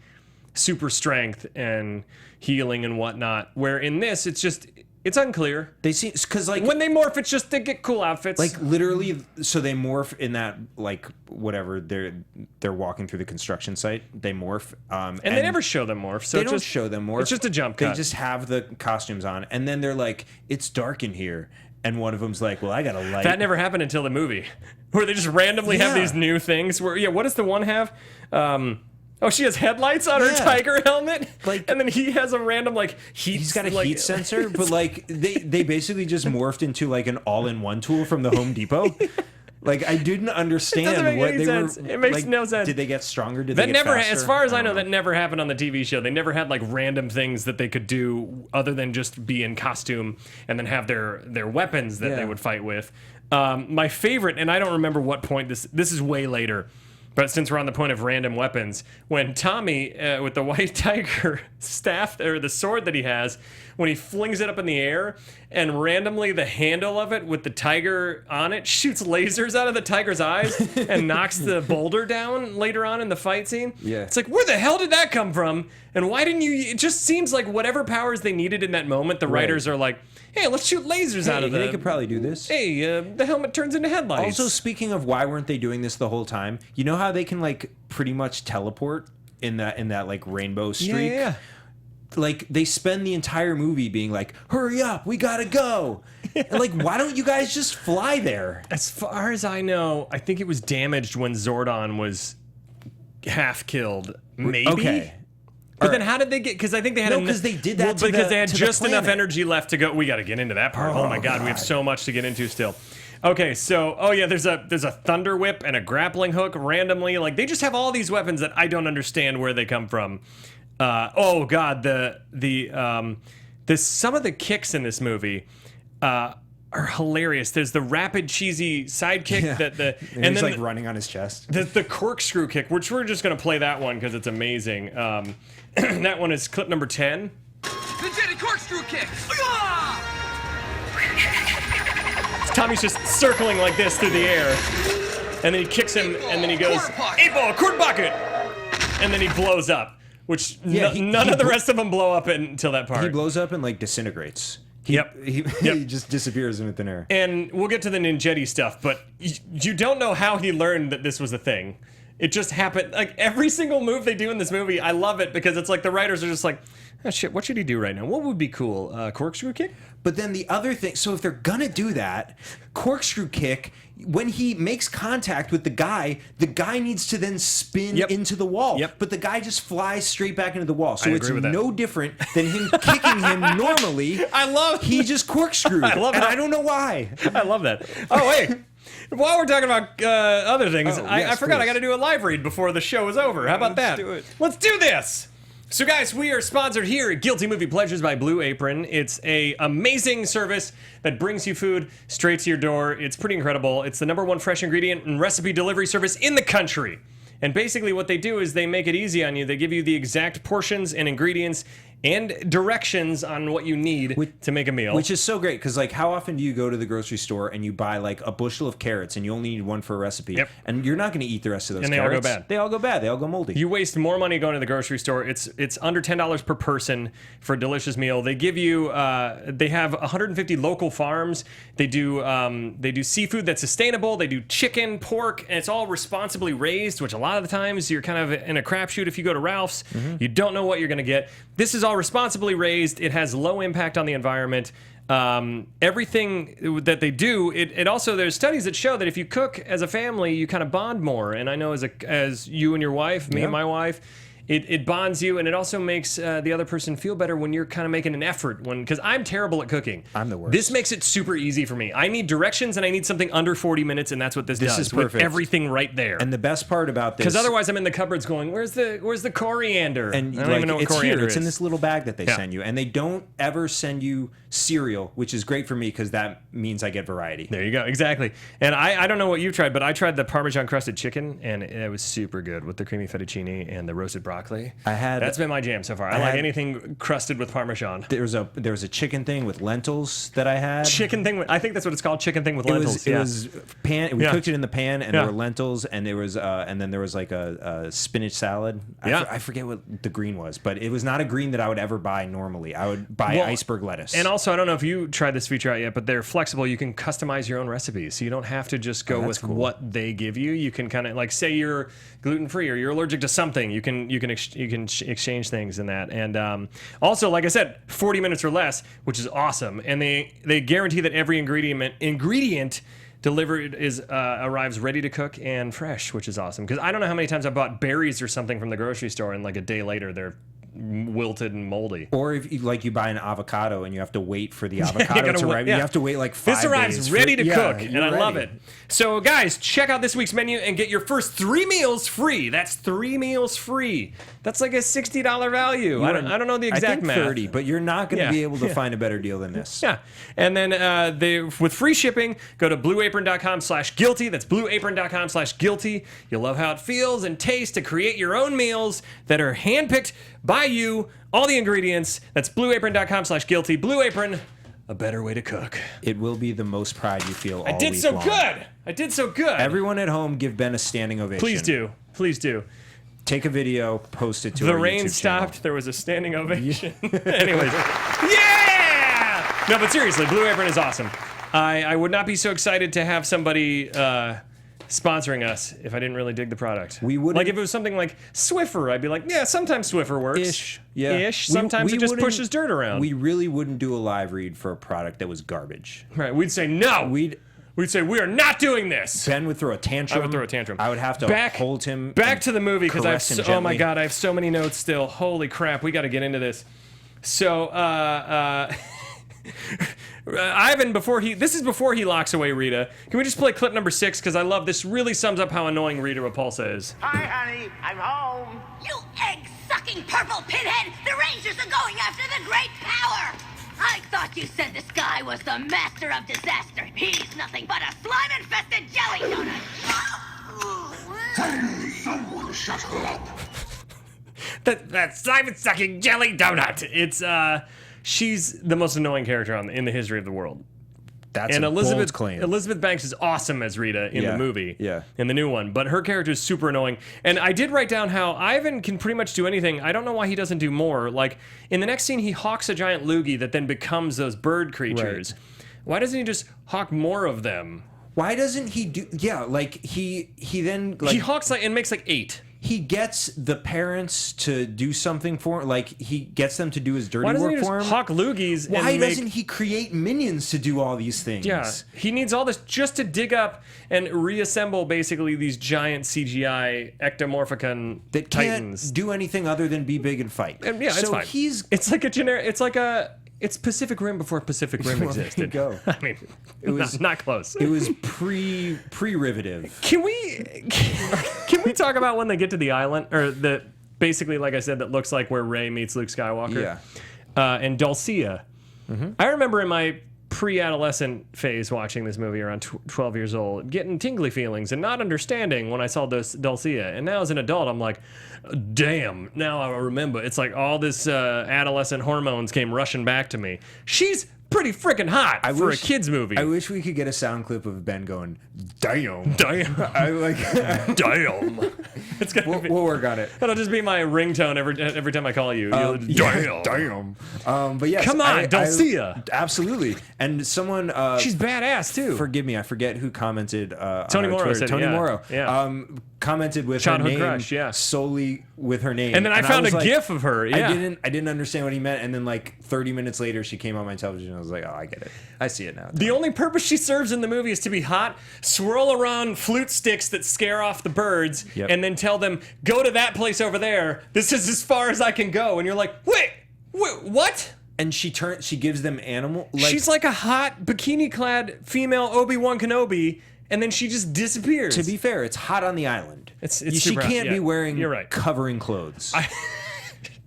super strength and healing and whatnot. Where in this, it's unclear. They seem because like when they morph, it's just they get cool outfits. Like literally, so they morph in that like whatever they're walking through the construction site. They morph, and they never show them morph. So they don't show them morph. It's just a jump cut. They just have the costumes on, and then they're like, "It's dark in here," and one of them's like, "Well, I got a light." That never happened until the movie, where they just randomly have these new things. Where what does the one have? She has headlights on her tiger helmet, and then he has a random He's got a heat sensor, but like they basically just morphed into like an all-in-one tool from the Home Depot. Like I didn't understand what they were. It makes no sense. Did they get stronger? Did that they get never? faster? As far as I know, that never happened on the TV show. They never had like random things that they could do other than just be in costume and then have their weapons that they would fight with. My favorite, and I don't remember what point this is way later. But since we're on the point of random weapons, when Tommy, with the white tiger staff, or the sword that he has, when he flings it up in the air, and randomly the handle of it with the tiger on it shoots lasers out of the tiger's eyes and knocks the boulder down later on in the fight scene. Yeah. It's like, where the hell did that come from? And why didn't you... It just seems like whatever powers they needed in that moment, the writers are like, hey, let's shoot lasers out of it. They could probably do this. Hey, the helmet turns into headlights. Also, speaking of why weren't they doing this the whole time? You know how they can like pretty much teleport in that like rainbow streak? Yeah. Like they spend the entire movie being like, "Hurry up, we gotta go!" And like, why don't you guys just fly there? As far as I know, I think it was damaged when Zordon was half killed. Maybe. Okay. But then how did they get? Because I think they had because they did that because they had to the just enough planet. energy left to go. We got to get into that part. Oh my God, we have so much to get into still. Okay, so there's a thunder whip and a grappling hook randomly. Like they just have all these weapons that I don't understand where they come from. Oh God, some of the kicks in this movie are hilarious. There's the rapid cheesy sidekick and he's like running on his chest. The corkscrew kick, which we're just gonna play that one because it's amazing. That one is clip number 10. The Jetty corkscrew kick. Tommy's just circling like this through the air, and then he kicks him, and then he goes, 8-ball, quarter pocket, and then he blows up, which none of the rest of them blow up until that part. He blows up and like disintegrates. He just disappears in thin air. And we'll get to the ninjetti stuff, but you don't know how he learned that this was a thing. It just happened. Like every single move they do in this movie, I love it because it's like the writers are just like, oh shit, what should he do right now? What would be cool? Corkscrew kick? But then the other thing, so if they're gonna do that, corkscrew kick, when he makes contact with the guy needs to then spin into the wall. Yep. But the guy just flies straight back into the wall. So I it's agree with that. no different than him kicking him normally. He just corkscrewed. I love and it. I don't know why. I love that. Oh, wait. While we're talking about other things, I forgot please. I got to do a live read before the show is over. How about that? do it. Let's do this. So, guys, we are sponsored here at Guilty Movie Pleasures by Blue Apron. It's a amazing service that brings you food straight to your door. It's pretty incredible. It's the #1 fresh ingredient and recipe delivery service in the country. And basically what they do is they make it easy on you. They give you the exact portions and ingredients and directions on what you need to make a meal. Which is so great, because like how often do you go to the grocery store and you buy like a bushel of carrots and you only need one for a recipe, and you're not going to eat the rest of those and carrots. All go bad. They all go bad. They all go moldy. You waste more money going to the grocery store. It's under $10 per person for a delicious meal. They give you they have 150 local farms. They do seafood that's sustainable. They do chicken, pork, and it's all responsibly raised, which a lot of the times you're kind of in a crapshoot if you go to Ralph's. You don't know what you're going to get. This is all responsibly raised. It has low impact on the environment. Everything that they do, it also, there's studies that show that if you cook as a family, you kind of bond more. And I know as you and your wife, me and my wife, it bonds you, and it also makes the other person feel better when you're kind of making an effort. Because I'm terrible at cooking. I'm the worst. This makes it super easy for me. I need directions, and I need something under 40 minutes, and that's what this does. Is perfect. With everything right there. And the best part about this, because otherwise I'm in the cupboards going, where's the coriander? and I don't even know what it's coriander here. It's in is. this little bag that they send you, and they don't ever send you cereal, which is great for me because that means I get variety. There you go, exactly. And I don't know what you've tried, but I tried the Parmesan crusted chicken, and it was super good with the creamy fettuccine and the roasted broccoli. That's been my jam so far. I like anything crusted with Parmesan. There was a chicken thing with lentils that I had. Chicken thing. I think that's what it's called. Chicken thing with lentils. It was pan. We cooked it in the pan, and there Yeah. were lentils, and there was and then there was like a spinach salad. I forget what the green was, but it was not a green that I would ever buy normally. I would buy iceberg lettuce. And also, I don't know if you tried this feature out yet, but they're flexible. You can customize your own recipes, so you don't have to just go with what they give you. You can kind of like say you're gluten free or you're allergic to something. You can exchange things in that. And also, like I said, 40 minutes or less, which is awesome. And they guarantee that every ingredient delivered arrives ready to cook and fresh, which is awesome. Because I don't know how many times I bought berries or something from the grocery store, and like a day later they're wilted and moldy. Or if you buy an avocado and you have to wait for the avocado to arrive, you have to wait like 5 days. This arrives ready to cook, and I love ready. it. So, guys, check out this week's menu and get your first 3 meals free. That's 3 meals free. That's like a $60 value. I don't know the exact I think math. 30, but you're not going to be able to find a better deal than this. Yeah. And then with free shipping, go to blueapron.com/guilty. That's blueapron.com/guilty. You'll love how it feels and tastes to create your own meals that are handpicked by you. All the ingredients. That's blueapron.com/guilty. Blue Apron, a better way to cook. It will be the most pride you feel all I did week so long. good. I did so good. Everyone at home, give Ben a standing ovation. Please do. Please do. Take a video, post it to The our rain YouTube stopped. channel. There was a standing ovation. Anyways. Yeah! No, but seriously, Blue Apron is awesome. I would not be so excited to have somebody sponsoring us if I didn't really dig the product. We wouldn't- Like if it was something like Swiffer, I'd be like, yeah, sometimes Swiffer works. Ish. Yeah. Ish. Sometimes We it just wouldn't- pushes dirt around. We really wouldn't do a live read for a product that was garbage. Right. We'd say no. we'd say, we are not doing this. Ben would throw a tantrum. I would throw a tantrum. I would have to hold him. Back to the movie, because oh my gently. God, I have so many notes still. Holy crap, we got to get into this. So, Ivan, this is before he locks away Rita. Can we just play clip number 6? Because I love this. Really sums up how annoying Rita Repulsa is. Hi, honey. I'm home. You egg-sucking purple pinhead! The Rangers are going after the great power! I thought you said this guy was the master of disaster. He's nothing but a slime-infested jelly donut. Someone shut her up. That slime-sucking jelly donut. It's she's the most annoying character in the history of the world. That's and a Elizabeth bold claim. Elizabeth Banks is awesome as Rita in the movie. Yeah. In the new one. But her character is super annoying. And I did write down how Ivan can pretty much do anything. I don't know why he doesn't do more. Like, in the next scene, he hawks a giant loogie that then becomes those bird creatures. Right. Why doesn't he just hawk more of them? Why doesn't he do... Yeah, like, he then... Like, he hawks and makes like 8. He gets the parents to do something for him. Like, he gets them to do his dirty Why doesn't work he for just him. hawk loogies? Why doesn't he create minions to do all these things? Yeah, he needs all this just to dig up and reassemble basically these giant CGI ectomorphicon that titans. Can't do anything other than be big and fight. And yeah, so it's fine. It's like a generic. It's Pacific Rim before Pacific Rim existed. Go. I mean, it was not close. It was pre-rivetive. Can we talk about when they get to the island, or the basically, like I said, that looks like where Rey meets Luke Skywalker? Yeah. And Dulcea. Mm-hmm. I remember in my pre-adolescent phase watching this movie around 12 years old, getting tingly feelings and not understanding when I saw Dulcea. And now as an adult, I'm like, damn, now I remember. It's like all this adolescent hormones came rushing back to me. She's pretty freaking hot for a kid's movie. I wish we could get a sound clip of Ben going, damn. Damn. I like, damn. It's gonna we'll work on it. That'll just be my ringtone every time I call you. Damn. Damn. But yes. Come on, Dulcea. Absolutely. And someone... she's badass, too. Forgive me, I forget who commented Tony on Morrow Twitter. said Tony yeah. Morrow. Yeah. Commented with Childhood her name crush, yeah. solely with her name. And then I found was a like, gif of her. Yeah. I didn't understand what he meant. And then like 30 minutes later, she came on my television. And I was like, oh, I get it. I see it now. The only purpose she serves in the movie is to be hot, swirl around flute sticks that scare off the birds, and then tell them, go to that place over there. This is as far as I can go. And you're like, wait, what? And she gives them animal. She's like a hot bikini-clad female Obi-Wan Kenobi. And then she just disappears. To be fair, it's hot on the island. She super can't hot. be wearing You're right. covering clothes.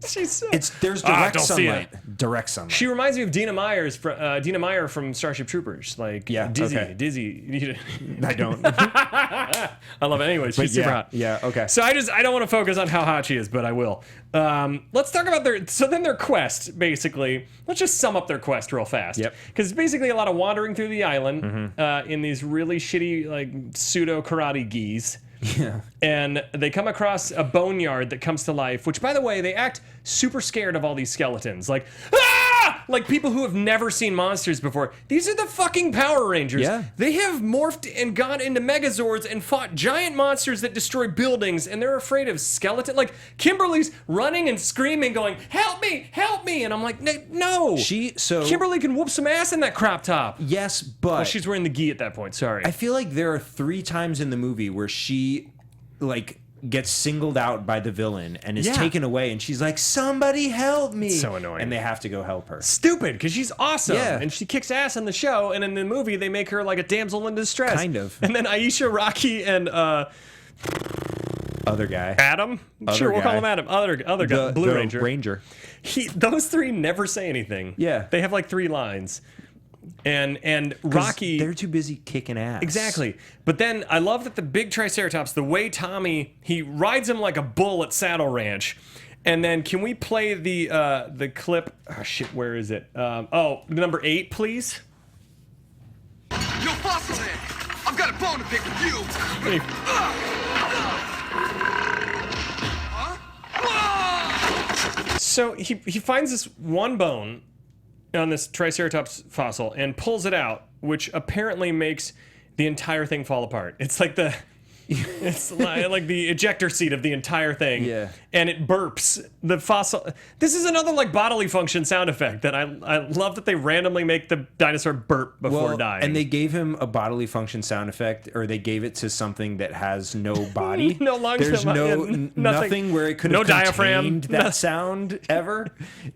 She's so... There's direct sunlight. Direct sunlight. She reminds me of Dina Meyer from Starship Troopers. Like Dizzy. I don't. I love it. Anyway, she's super hot. Yeah. Okay. So I don't want to focus on how hot she is, but I will. Let's talk about their quest. Basically, let's just sum up their quest real fast. Yep. Because it's basically a lot of wandering through the island in these really shitty like pseudo karate gis. Yeah. And they come across a boneyard that comes to life, which, by the way, they act super scared of all these skeletons. Like, ah! Like people who have never seen monsters before. These are the fucking Power Rangers. Yeah. They have morphed and gone into Megazords and fought giant monsters that destroy buildings, and they're afraid of skeleton. Like, Kimberly's running and screaming, going, help me, help me. And I'm like, no. Kimberly can whoop some ass in that crop top. Yes, but... Well, she's wearing the gi at that point, sorry. I feel like there are 3 times in the movie where she, like, gets singled out by the villain and is taken away, and she's like, somebody help me. So annoying. And they have to go help her. Stupid, because she's awesome. Yeah. And she kicks ass in the show, and in the movie, they make her like a damsel in distress. Kind of. And then Aisha, Rocky, and other guy. Adam? Sure, we'll call him Adam. Other guy. Blue Ranger. Ranger. Those 3 never say anything. Yeah. They have like 3 lines. And Rocky... They're too busy kicking ass. Exactly. But then I love that the big Triceratops, the way Tommy, he rides him like a bull at Saddle Ranch. And then can we play the clip? Oh, shit, where is it? Number 8, please. Yo, Fossil Head! I've got a bone to pick with you! So he finds this one bone on this Triceratops fossil and pulls it out, which apparently makes the entire thing fall apart. It's like It's like the ejector seat of the entire thing. Yeah. And it burps. The fossil. This is another like bodily function sound effect that I love that they randomly make the dinosaur burp before dying. And they gave him a bodily function sound effect, or they gave it to something that has no body. No lungs. There's nothing where it could have diaphragm. that sound ever.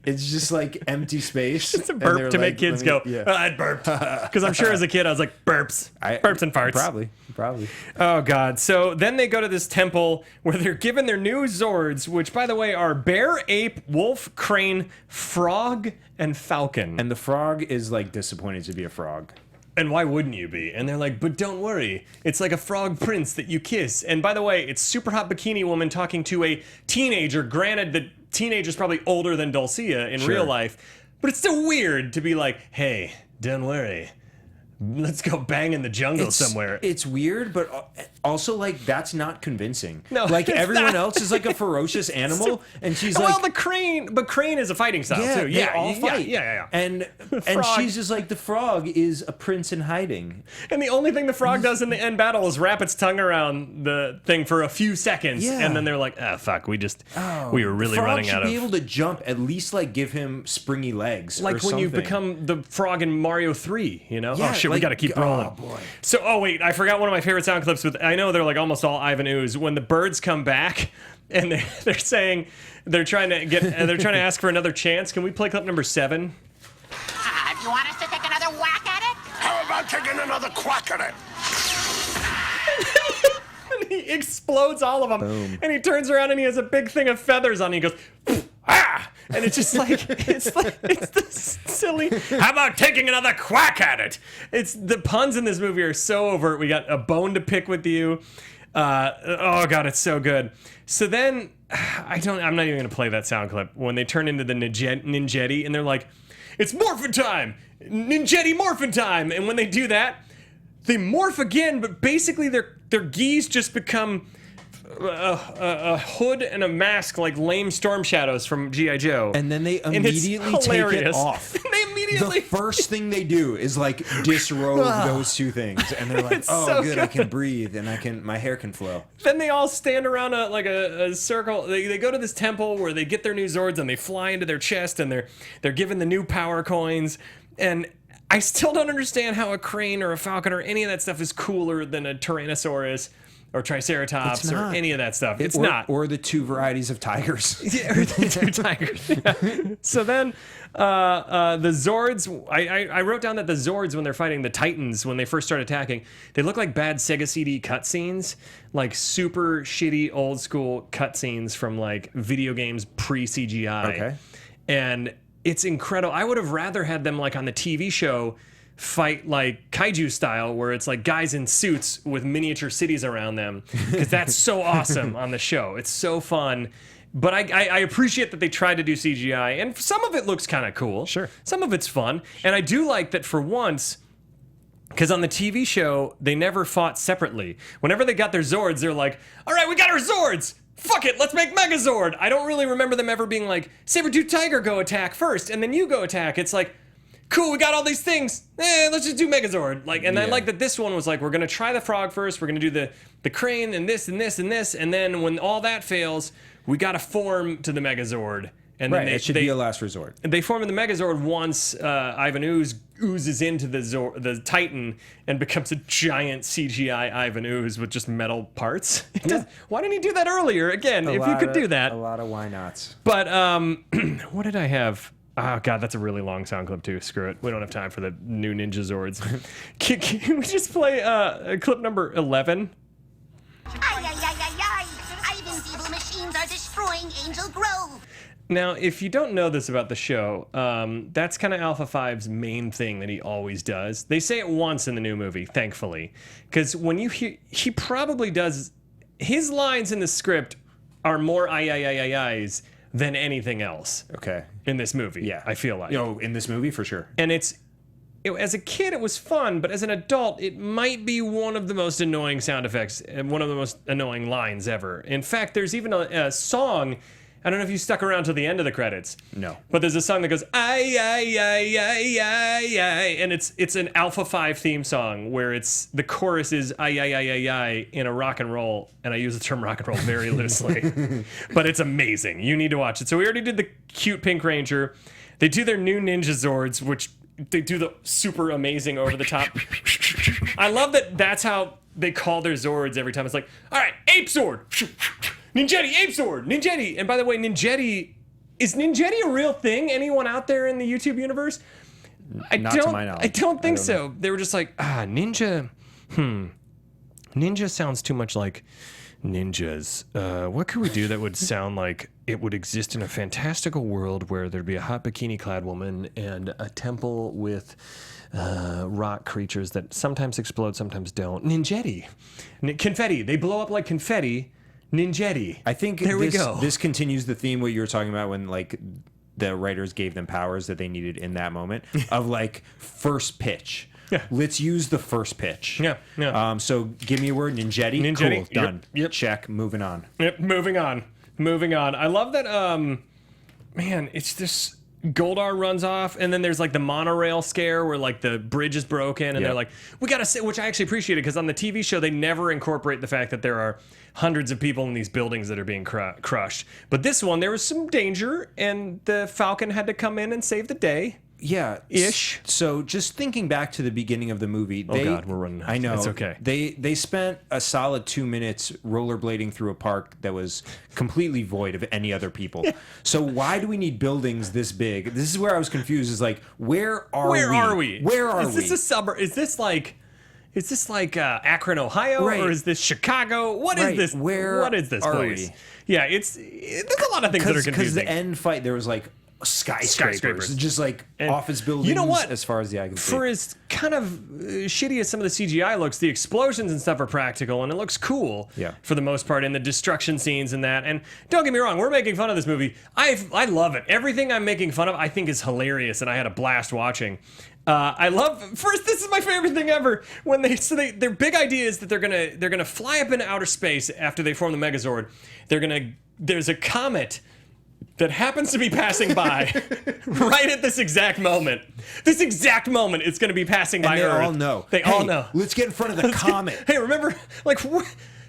It's just like empty space. It's a burp to make kids go, I burped. Because I'm sure as a kid I was like, burps and farts. Probably. Oh, God. So then they go to this temple where they're given their new Zords, which, by the way, are bear, ape, wolf, crane, frog, and falcon. And the frog is like disappointed to be a frog. And why wouldn't you be? And they're like, but don't worry. It's like a frog prince that you kiss. And by the way, it's super hot bikini woman talking to a teenager. Granted, the teenager's probably older than Dulcia in real life. But it's still weird to be like, hey, don't worry. Let's go bang in the jungle somewhere. It's weird, but also like that's not convincing. No, like it's everyone not. else is like a ferocious animal, and she's well, like, the crane, but crane is a fighting style too. they all fight. Yeah. And frog. she's just like, the frog is a prince in hiding. And the only thing the frog does in the end battle is wrap its tongue around the thing for a few seconds, and then they're like, fuck, we were really running out of. Frog should be able to jump, at least like give him springy legs, like or when something. you become the frog in Mario 3, you know? Yeah, oh shit, we like, gotta keep rolling. Oh boy. So, wait, I forgot one of my favorite sound clips with, I know they're like almost all Ivan Ooze, when the birds come back and they're saying, they're trying to ask for another chance. Can we play clip number 7? Do you want us to take another whack at it? How about taking another quack at it? And he explodes all of them. Boom. And he turns around and he has a big thing of feathers on. And he goes, ah! And it's just like, it's this silly, how about taking another quack at it? It's the puns in this movie are so overt. We got a bone to pick with you. Oh God, it's so good. So then, I'm not even gonna play that sound clip when they turn into the Ninjetti and they're like, it's morphin' time! Ninjetti morphin' time! And when they do that, they morph again, but basically their gis just become a hood and a mask like lame Storm Shadows from G.I. Joe. And then they immediately take it off. They immediately... The first thing they do is like disrobe those two things, and they're like, "Oh, so good, I can breathe, and my hair can flow." Then they all stand around a circle. They go to this temple where they get their new Zords and they fly into their chest, and they're given the new power coins. And I still don't understand how a crane or a falcon or any of that stuff is cooler than a Tyrannosaurus or Triceratops or any of that stuff. It's not. Or the two varieties of tigers. Yeah, or the two tigers. Yeah. So then the Zords, I wrote down that the Zords, when they're fighting the Titans, when they first start attacking, they look like bad Sega CD cutscenes, like super shitty old school cutscenes from like video games pre-CGI. Okay. And it's incredible. I would have rather had them like on the TV show fight like kaiju style, where it's like guys in suits with miniature cities around them, because that's so awesome on the show. It's so fun. But I appreciate that they tried to do CGI, and some of it looks kind of cool. Sure. Some of it's fun. And I do like that for once, because on the TV show, they never fought separately. Whenever they got their Zords, they're like, all right, we got our Zords! Fuck it, let's make Megazord! I don't really remember them ever being like, Saber-Tooth Tiger, go attack first, and then you go attack. It's like, cool, we got all these things. Let's just do Megazord. Like, and I like that this one was like, we're gonna try the frog first, we're gonna do the crane and this and this and this, and then when all that fails, we gotta form to the Megazord. And then It should be a last resort. They form in the Megazord once Ivan Ooze oozes into the Titan and becomes a giant CGI Ivan Ooze with just metal parts. Why didn't he do that earlier? Again, if you could do that. A lot of why nots. But what did I have? Oh, God, that's a really long sound clip, too. Screw it. We don't have time for the new Ninja Zords. Can we just play clip number 11? Ivan's evil machines are destroying Angel Grove. Now, if you don't know this about the show, that's kind of Alpha 5's main thing that he always does. They say it once in the new movie, thankfully. Because when you hear... He probably does... His lines in the script are more I-I-I-I-I's than anything else. Okay. In this movie, Yeah. I feel like. In this movie, for sure. And as a kid, it was fun, but as an adult, it might be one of the most annoying sound effects and one of the most annoying lines ever. In fact, there's even a song I don't know if you stuck around to the end of the credits. No. But there's a song that goes, ay, ay, ay, ay, ay, ay, and it's an Alpha 5 theme song where the chorus is ay, ay, ay, ay, ay in a rock and roll, and I use the term rock and roll very loosely. But it's amazing. You need to watch it. So we already did the cute Pink Ranger. They do their new Ninja Zords, which they do the super amazing over the top. I love that that's how they call their Zords every time. It's like, all right, Ape Zord. Ninjetti, Ape Sword, Ninjetti. And by the way, is Ninjetti a real thing? Anyone out there in the YouTube universe? Not to my knowledge. I don't think so. They were just like, Ninja. Ninja sounds too much like ninjas. What could we do that would sound like it would exist in a fantastical world where there'd be a hot bikini-clad woman and a temple with rock creatures that sometimes explode, sometimes don't. Ninjetti. Confetti. They blow up like confetti. Ninjetti. I think this continues the theme what you were talking about when like the writers gave them powers that they needed in that moment of like first pitch. Yeah. Let's use the first pitch. Yeah. So give me a word. Ninjetti. Ninjetti. Cool. Done. Yep. Check. Moving on. Yep. Moving on. I love that. Man, it's this. Goldar runs off, and then there's like the monorail scare where like the bridge is broken, and they're like, we gotta say, which I actually appreciated because on the TV show they never incorporate the fact that there are hundreds of people in these buildings that are being crushed. But this one, there was some danger, and the Falcon had to come in and save the day. Yeah, ish. So just thinking back to the beginning of the movie, God, we're running. I know. It's okay. They spent a solid 2 minutes rollerblading through a park that was completely void of any other people. So why do we need buildings this big? This is where I was confused. Is like, where are we? Where are we? Is this a suburb? Is this like Akron, Ohio, right. or is this Chicago? What is this? What is this place? Yeah, there's a lot of things that are confusing. Because the end fight, there was like skyscrapers. Just like office buildings. You know what? As far as the eye can see. For as kind of shitty as some of the CGI looks, the explosions and stuff are practical, and it looks cool for the most part, and the destruction scenes and that. And don't get me wrong, we're making fun of this movie. I love it. Everything I'm making fun of, I think is hilarious, and I had a blast watching. I love. First, this is my favorite thing ever. When their big idea is that they're gonna fly up into outer space after they form the Megazord. There's a comet that happens to be passing by right at this exact moment. This exact moment, it's going to be passing by Earth. They all know. Let's get in front of the comet. Hey, remember, like,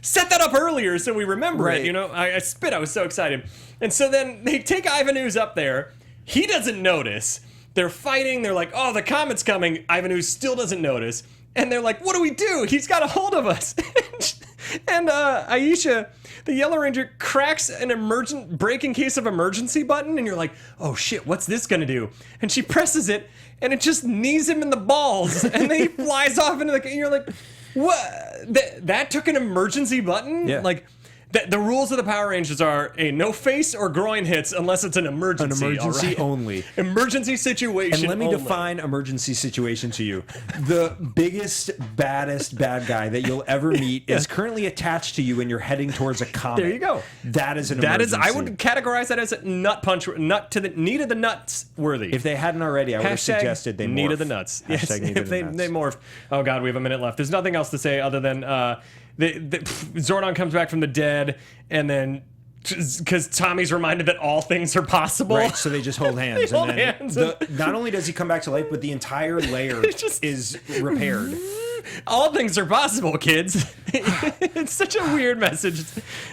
set that up earlier so we remember it. You know, I spit. I was so excited. And so then they take Ivan Ooze up there. He doesn't notice. They're fighting. They're like, oh, the comet's coming. Ivan Ooze still doesn't notice. And they're like, what do we do? He's got a hold of us. And Aisha, the Yellow Ranger, cracks an break in case of emergency button, and you're like, oh shit, what's this gonna do? And she presses it, and it just knees him in the balls, and then he flies off into and you're like, what? That took an emergency button? Yeah. Like, the rules of the Power Rangers are no face or groin hits unless it's an emergency. An emergency only. Emergency situation. And let me only. define emergency situation to you. The biggest, baddest bad guy that you'll ever meet is currently attached to you and you're heading towards a comet. There you go. That is an emergency. I would categorize that as a nut punch, knee to the nuts worthy. If they hadn't already, I would have suggested they morph. Knee to the nuts. Yes, if they morph. Oh God, we have a minute left. There's nothing else to say other than Zordon comes back from the dead, and then because Tommy's reminded that all things are possible. Right, so they just hold hands. Hold hands. Not only does he come back to life, but the entire layer is repaired. All things are possible, kids. It's such a weird message.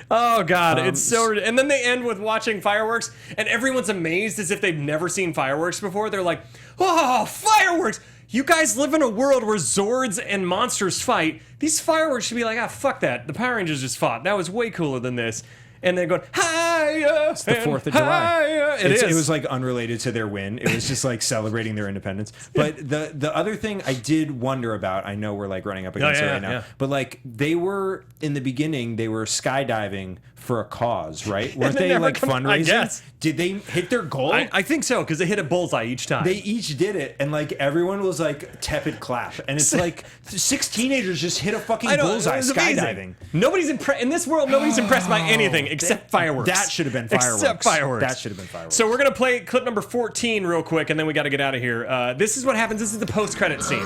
Oh God, it's so. And then they end with watching fireworks, and everyone's amazed as if they've never seen fireworks before. They're like, "Oh, fireworks! You guys live in a world where Zords and monsters fight. These fireworks should be like, fuck that. The Power Rangers just fought. That was way cooler than this." And they're going, hi-ya! It's the 4th of July. It is. It was like unrelated to their win. It was just like celebrating their independence. But the other thing I did wonder about, I know we're like running up against it right now, but like they were, in the beginning, they were skydiving for a cause, right? Weren't they like fundraising? Did they hit their goal? I think so, because they hit a bullseye each time. They each did it, and like everyone was like tepid clap. And it's like 6 teenagers just hit a fucking bullseye skydiving. Nobody's impressed in this world. Nobody's impressed by anything except fireworks. That should have been fireworks. Except fireworks. That should have been fireworks. So we're gonna play clip number 14 real quick, and then we got to get out of here. This is what happens. This is the post-credit scene.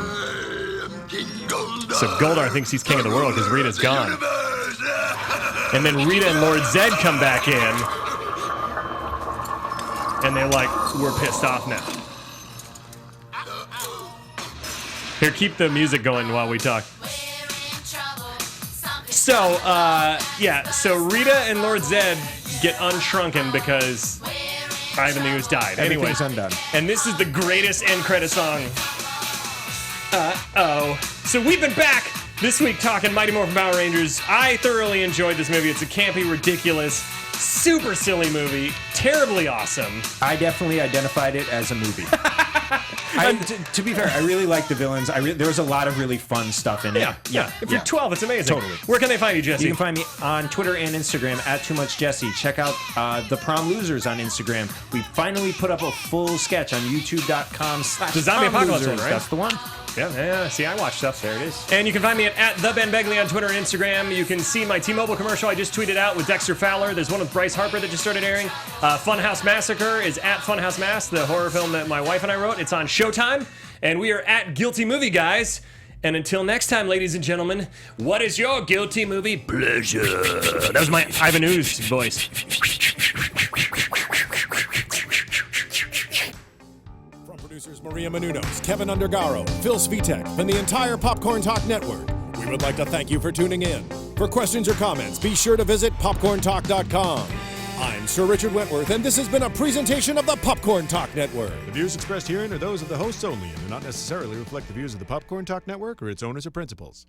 So Goldar thinks he's king of the world because Rita's gone. And then Rita and Lord Zed come back in. and they're like, we're pissed off now. Here, keep the music going while we talk. So, so Rita and Lord Zed get unshrunken because Ivan the Ooze died. Anyway, Everything's undone. and this is the greatest end credit song. So we've been back this week talking Mighty Morphin Power Rangers. I thoroughly enjoyed this movie. It's a campy, ridiculous, super silly movie. Terribly awesome. I definitely identified it as a movie. To be fair, I really like the villains. There was a lot of really fun stuff in it. Yeah. If you're 12, it's amazing. Totally. Where can they find you, Jesse? You can find me on Twitter and Instagram at @TooMuchJesse. Check out the Prom Losers on Instagram. We finally put up a full sketch on YouTube.com/. The Zombie Apocalypse one, right? That's the one. Yeah. See, I watch stuff. There it is. And you can find me at the Ben Begley on Twitter and Instagram. You can see my T-Mobile commercial I just tweeted out with Dexter Fowler. There's one with Bryce Harper that just started airing. Funhouse Massacre is at Funhouse Mass, the horror film that my wife and I wrote. It's on Showtime. And we are at Guilty Movie Guys. And until next time, ladies and gentlemen, what is your guilty movie pleasure? That was my Ivan Ooze voice. Producers Maria Menounos, Kevin Undergaro, Phil Svitek, and the entire Popcorn Talk Network. We would like to thank you for tuning in. For questions or comments, be sure to visit popcorntalk.com. I'm Sir Richard Wentworth, and this has been a presentation of the Popcorn Talk Network. The views expressed herein are those of the hosts only and do not necessarily reflect the views of the Popcorn Talk Network or its owners or principals.